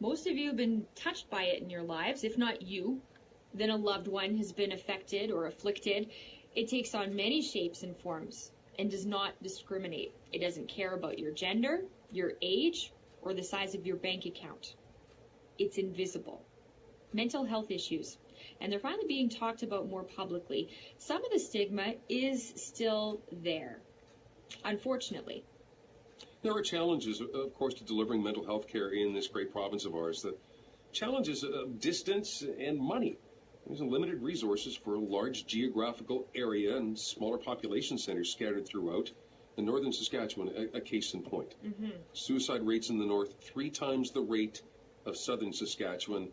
Most of you have been touched by it in your lives. If not you, then a loved one has been affected or afflicted. It takes on many shapes and forms and does not discriminate. It doesn't care about your gender, your age, or the size of your bank account. It's invisible. Mental health issues, and they're finally being talked about more publicly. Some of the stigma is still there, unfortunately. There are challenges, of course, to delivering mental health care in this great province of ours. The challenges of distance and money. There's limited resources for a large geographical area and smaller population centers scattered throughout. In Northern Saskatchewan, a case in point. Suicide rates in the north 3 times the rate of Southern Saskatchewan,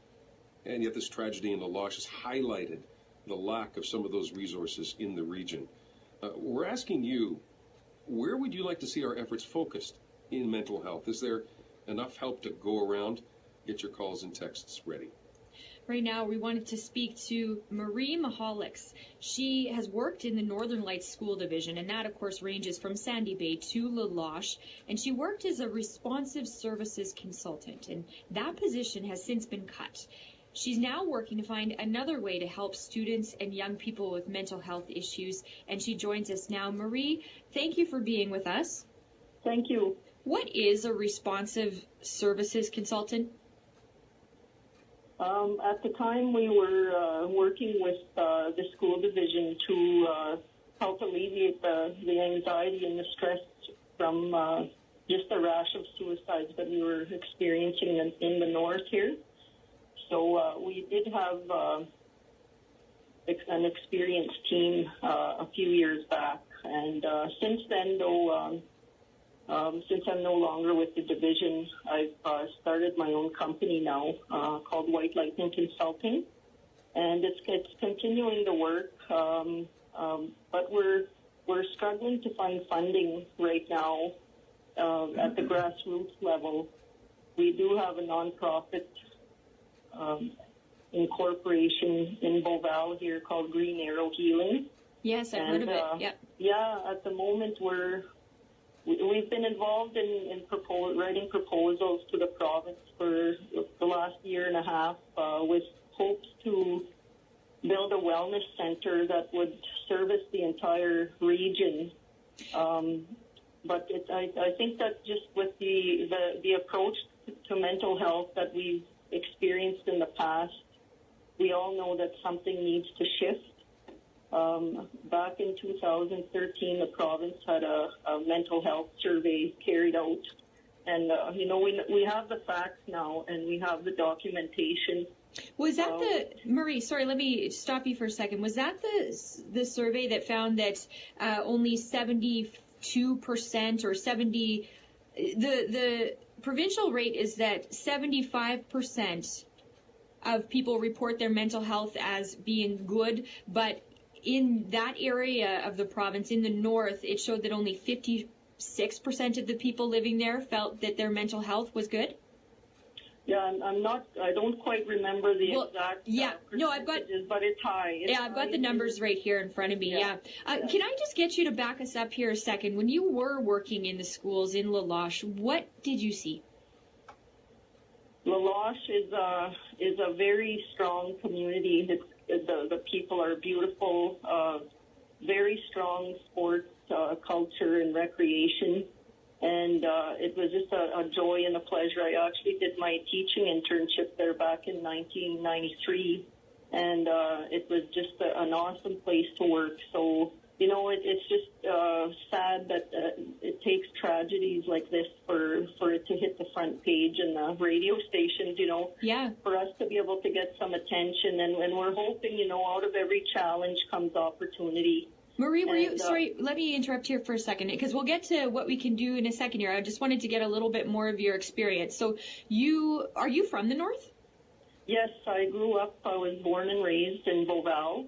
and yet this tragedy in Mihalicz has highlighted the lack of some of those resources in the region. We're asking you, where would you like to see our efforts focused in mental health? Is there enough help to go around? Get your calls and texts ready. Right now, we wanted to speak to Mihalicz. She has worked in the Northern Lights School Division, and that, of course, ranges from Sandy Bay to Mihalicz. And she worked as a responsive services consultant, and that position has since been cut. She's now working to find another way to help students and young people with mental health issues, and she joins us now. Marie, thank you for being with us. Thank you. What is a responsive services consultant? At the time, we were working with the school division to help alleviate the anxiety and the stress from just the rash of suicides that we were experiencing in the north here. So we did have an experienced team a few years back, and since then, though, since I'm no longer with the division, I've started my own company now called White Lightning Consulting, and it's continuing to work, but we're struggling to find funding right now at the grassroots level. We do have a nonprofit incorporation in Beauval here called Green Arrow Healing. Yes, I've heard of it. Yep. Yeah, at the moment we've been involved in writing proposals to the province for the last year and a half with hopes to build a wellness center that would service the entire region. But I think that just with the approach to mental health that we've experienced in the past, we all know that something needs to shift. Back in 2013, the province had a mental health survey carried out. And, we have the facts now and we have the documentation. Was that Marie, sorry, let me stop you for a second. Was that the survey that found that only 72% or the provincial rate is that 75% of people report their mental health as being good, but in that area of the province, in the north, it showed that only 56% of the people living there felt that their mental health was good? Yeah, I don't quite remember the exact percentages, but it's high. I've got the numbers right here in front of me, yeah. Can I just get you to back us up here a second? When you were working in the schools in Mihalicz, what did you see? Mihalicz is a very strong community. The people are beautiful, very strong sports culture and recreation. And it was just a joy and a pleasure. I actually did my teaching internship there back in 1993, and it was just an awesome place to work. So, it's just sad that it takes tragedies like this for it to hit the front page and the radio stations, for us to be able to get some attention. And we're hoping, out of every challenge comes opportunity. Marie, sorry, let me interrupt here for a second, because we'll get to what we can do in a second here. I just wanted to get a little bit more of your experience. So are you from the north? Yes, I was born and raised in Beauval.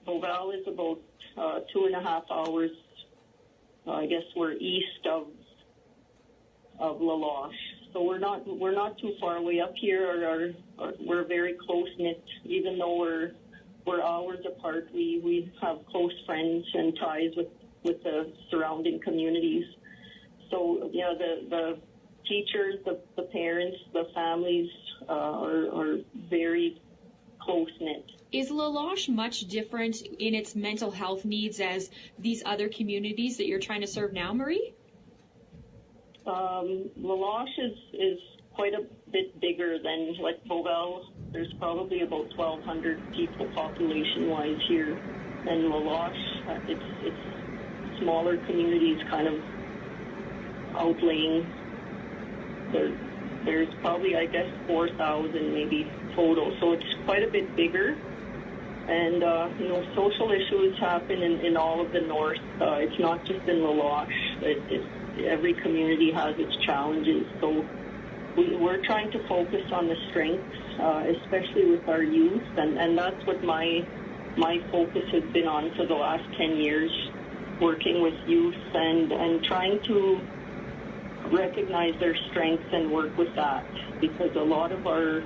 Beauval is about 2.5 hours, I guess we're east of Mihalicz. So we're not too far away up here. We're very close-knit, even though we're hours apart. We have close friends and ties with the surrounding communities. So, the teachers, the parents, the families are very close-knit. Is La Loche much different in its mental health needs as these other communities that you're trying to serve now, Marie? La Loche is quite a bit bigger than like Beauval. There's probably about 1,200 people population-wise here. And La Loche, it's smaller communities kind of outlaying. There's probably, I guess, 4,000 maybe total. So it's quite a bit bigger. And, social issues happen in all of the north. It's not just in La Loche. Every community has its challenges. So we're trying to focus on the strengths, especially with our youth. And that's what my focus has been on for the last 10 years, working with youth and trying to recognize their strengths and work with that. Because a lot of our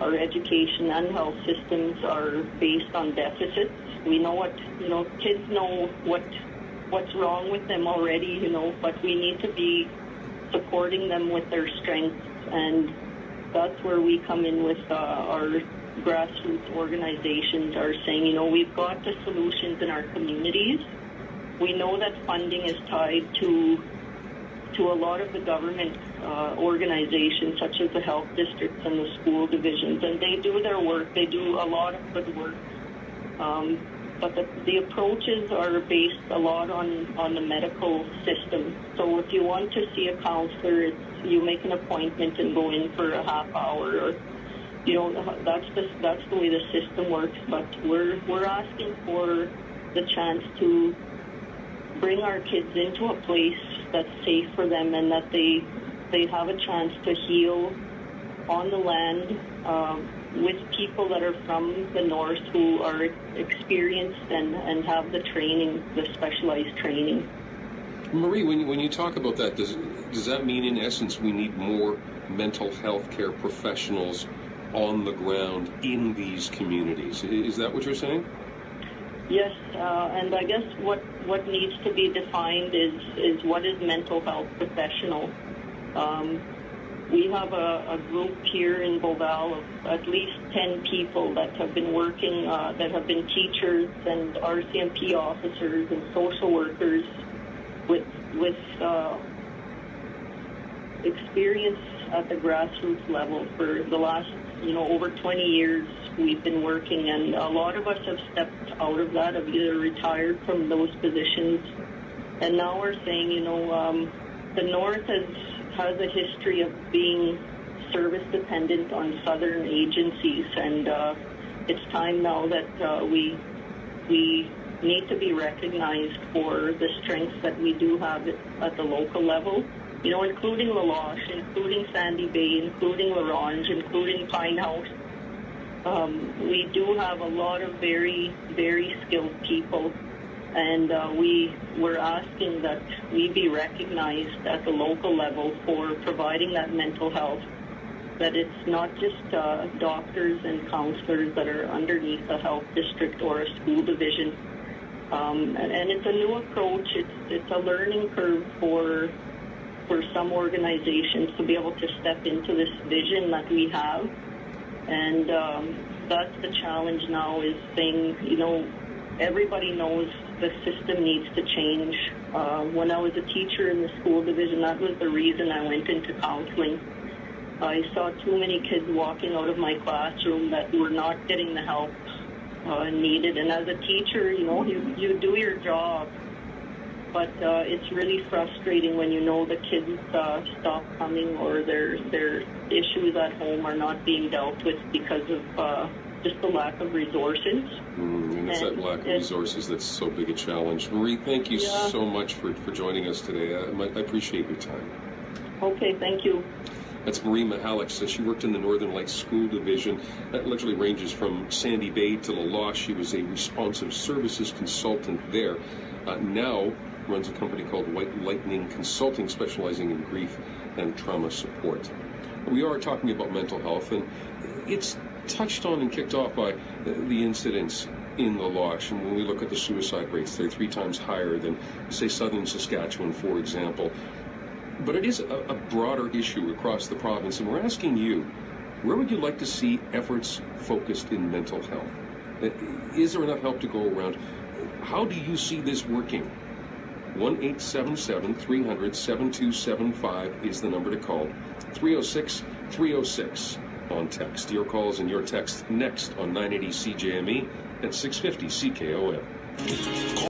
education and health systems are based on deficits. We know kids know what's wrong with them already, but we need to be supporting them with their strengths, and that's where we come in with our grassroots organizations are saying, we've got the solutions in our communities. We know that funding is tied to a lot of the government organizations, such as the health districts and the school divisions, and they do their work. They do a lot of good work. But the approaches are based a lot on the medical system. So if you want to see a counselor, you make an appointment and go in for a half hour, or that's the way the system works. But we're asking for the chance to bring our kids into a place that's safe for them, and that they have a chance to heal on the land with people that are from the north who are experienced and have the training, the specialized training. Marie, when you talk about that, does that mean in essence we need more mental health care professionals on the ground in these communities? Is that what you're saying? Yes, and I guess what needs to be defined is what is mental health professional. We have a group here in Beauval of at least 10 people that have been working, that have been teachers and RCMP officers and social workers with experience at the grassroots level for the last, over 20 years. We've been working, and a lot of us have stepped out of that, have either retired from those positions, and now we're saying, the North has a history of being service dependent on Southern agencies, and it's time now that we need to be recognized for the strengths that we do have at the local level, including La Loche, including Sandy Bay, including La Ronge, including Pine House. We do have a lot of very, very skilled people, and we're asking that we be recognized at the local level for providing that mental health, that it's not just doctors and counselors that are underneath a health district or a school division. And it's a new approach. It's a learning curve for some organizations to be able to step into this vision that we have. And that's the challenge now, is saying, everybody knows the system needs to change. When I was a teacher in the school division, that was the reason I went into counseling. I saw too many kids walking out of my classroom that were not getting the help needed. And as a teacher, you do your job, but it's really frustrating when you know the kids stop coming, or their issues at home are not being dealt with because of just the lack of resources. And it's that lack of resources that's so big a challenge. Marie, thank you so much for joining us today. I appreciate your time. Okay, thank you. That's Marie Mihalicz. She worked in the Northern Lights School Division. That literally ranges from Sandy Bay to La Loche. She was a responsive services consultant there. Now runs a company called White Lightning Consulting, specializing in grief and trauma support. We are talking about mental health, and it's touched on and kicked off by the incidents in La Loche. And when we look at the suicide rates, they're 3 times higher than, say, Southern Saskatchewan, for example. But it is a broader issue across the province, and we're asking you, Where would you like to see efforts focused in mental health? Is there enough help to go around? How do you see this working? 1-877-300-7275 is the number to call. 306-306 on text. Your calls and your text next on 980 CJME at 650 CKOM.